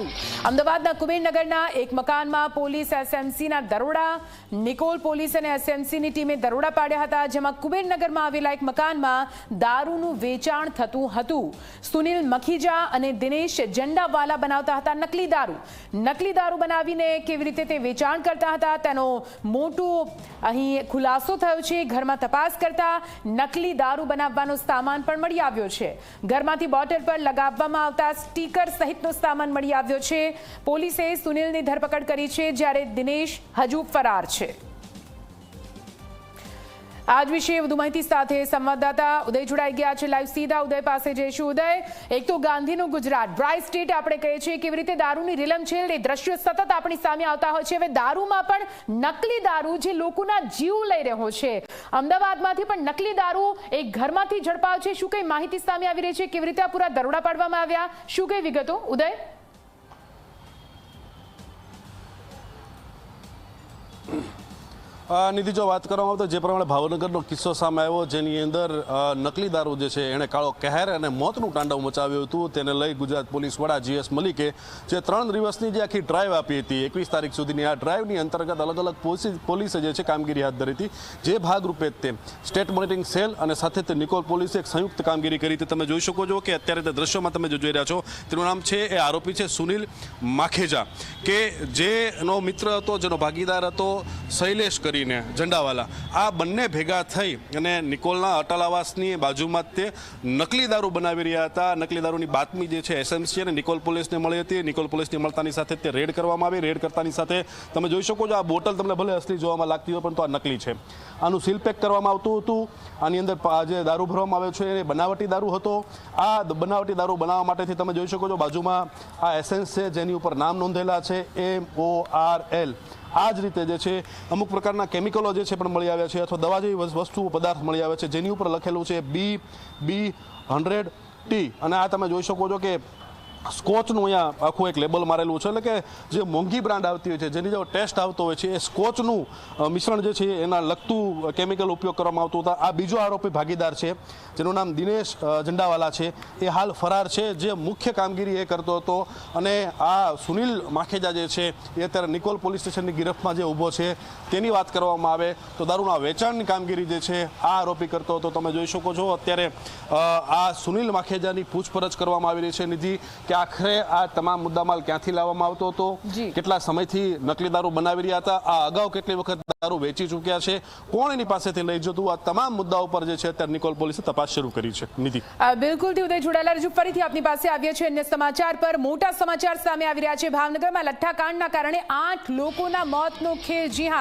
દારૂ। અમદાવાદના કુબેરનગરના એક મકાનમાં પોલીસ એસએમસીના દરોડા। નિકોલ પોલીસ અને એસએમસીની ટીમે દરોડા પાડ્યા હતા, જેમાં કુબેરનગરમાં આવેલા એક મકાનમાં દારૂનું વેચાણ થતું હતું। સુનિલ મખીજા અને દિનેશ જંડાવાલા બનાવતા હતા નકલી દારૂ બનાવીને કેવી રીતે તે વેચાણ કરતા હતા તેનો મોટો અહીં ખુલાસો થયો છે। ઘરમાં તપાસ કરતા નકલી દારૂ બનાવવાનો સામાન પણ મળી આવ્યો છે। ઘરમાંથી બોટલ પર લગાવવામાં આવતા સ્ટીકર સહિતનો સામાન મળી આવ્યો છે। પોલીસે સુનિલની ધરપકડ કરી છે, જ્યારે દિનેશ હજુ ફરાર છે। આજ વિશે વધુ માહિતી સાથે સંવાદદાતા ઉદય જોડાઈ ગયા છે લાઈવ। સીધા ઉદય પાસે જઈશું। ઉદય, એક તો ગાંધીનું ગુજરાત, ડ્રાય સ્ટેટ આપણે કહીએ છીએ, કેવી રીતે દારૂની રેલમછેલ, એ દ્રશ્યો સતત આપણી સામે આવતા હોય છે। હવે દારૂમાં પણ નકલી દારૂ જે લોકોના જીવ લઈ રહ્યો છે। અમદાવાદમાંથી પણ નકલી દારૂ એક ઘરમાંથી ઝડપાયો છે। શું કઈ માહિતી સામે આવી રહી છે? કેવી રીતે આ પૂરા દરોડા પાડવામાં આવ્યા? શું કઈ વિગતો, ઉદય? નિધિ, જો વાત કરવામાં આવે તો જે પ્રમાણે ભાવનગરનો કિસ્સો સામે આવ્યો, જેની અંદર નકલી દારૂ જે છે એણે કાળો કહેર અને મોતનું તાંડવ મચાવ્યું હતું, તેને લઈ ગુજરાત પોલીસ વડા GS મલિકે જે 3 દિવસની જે આખી ડ્રાઈવ આપી હતી, 21 તારીખ સુધીની આ ડ્રાઈવની અંતર્ગત અલગ અલગ પોલીસે જે છે કામગીરી હાથ ધરી હતી। જે ભાગરૂપે તે સ્ટેટ મોનિટરિંગ સેલ અને સાથે તે નિકોલ પોલીસે એક સંયુક્ત કામગીરી કરી હતી। તમે જોઈ શકો છો કે અત્યારે તે દ્રશ્યોમાં તમે જોઈ રહ્યા છો, તેનું નામ છે, એ આરોપી છે સુનિલ માખેજા, કે જેનો મિત્ર હતો, જેનો ભાગીદાર હતો શૈલેષ કરી જંડાવાલા। આ બંને ભેગા થઈ અને નિકોલના અટલ આવાસની બાજુમાં તે નકલી દારૂ બનાવી રહ્યા હતા। નકલી દારૂની બાતમી જે છે એસએમસી અને નિકોલ પોલીસને મળી હતી। નિકોલ પોલીસને મળતાની સાથે તે રેડ કરવામાં આવી। રેડ કરતાની સાથે તમે જોઈ શકો છો, આ બોટલ તમને ભલે અસલી જોવામાં લાગતી હોય, પરંતુ આ નકલી છે। આનું સીલ પેક કરવામાં આવતું હતું। આની અંદર જે દારૂ ભરવામાં આવ્યો છે એ બનાવટી દારૂ હતો। આ બનાવટી દારૂ બનાવવા માટેથી તમે જોઈ શકો છો બાજુમાં આ એસેન્સ છે, જેની ઉપર નામ નોંધેલા છે MORL। આ જ રીતે જે છે અમુક પ્રકારના કેમિકલો જે છે પણ મળી આવ્યા છે, અથવા દવા જેવી વસ્તુઓ પદાર્થ મળી આવ્યા છે, જેની ઉપર લખેલું છે BB100T। અને આ તમે જોઈ શકો છો કે સ્કોચનું અહીંયા આખું એક લેબલ મારેલું છે, એટલે કે જે મોંઘી બ્રાન્ડ આવતી હોય છે, જેની જો ટેસ્ટ આવતો હોય છે, એ સ્કોચનું મિશ્રણ જે છે એના લગતું કેમિકલ ઉપયોગ કરવામાં આવતું હતા। આ બીજો આરોપી ભાગીદાર છે, જેનું નામ દિનેશ જંડાવાલા છે, એ હાલ ફરાર છે। જે મુખ્ય કામગીરી એ કરતો હતો, અને આ સુનિલ માખેજા જે છે એ અત્યારે નિકોલ પોલીસ સ્ટેશનની ગિરફ્તમાં જે ઊભો છે, તેની વાત કરવામાં આવે તો દારૂના વેચાણની કામગીરી જે છે આ આરોપી કરતો હતો। તમે જોઈ શકો છો અત્યારે આ સુનિલ માખેજાની પૂછપરછ કરવામાં આવી રહી છે, નિધિ, કે આખરે આ તમામ મુદ્દામાલ ક્યાંથી લાવવામાં આવતો હતો, કેટલા સમયથી નકલી દારૂ બનાવી રહ્યા હતા, આ અગાઉ કેટલી વખત દારૂ વેચી ચૂક્યા છે, કોણ એની પાસેથી લઈ જતું, આ તમામ મુદ્દાઓ પર જે છે અત્યારે નિકોલ પોલીસે તપાસ શરૂ કરી છે। નિધિ, બિલકુલ ઉદય જોડાયેલા રજૂ ફરીથી આપની પાસે આવ્યા છે અન્ય સમાચાર પર। મોટા સમાચાર સામે આવી રહ્યા છે। ભાવનગરમાં લઠ્ઠાકાંડના કારણે 8 લોકોના મોતનો ખેર। જી હા,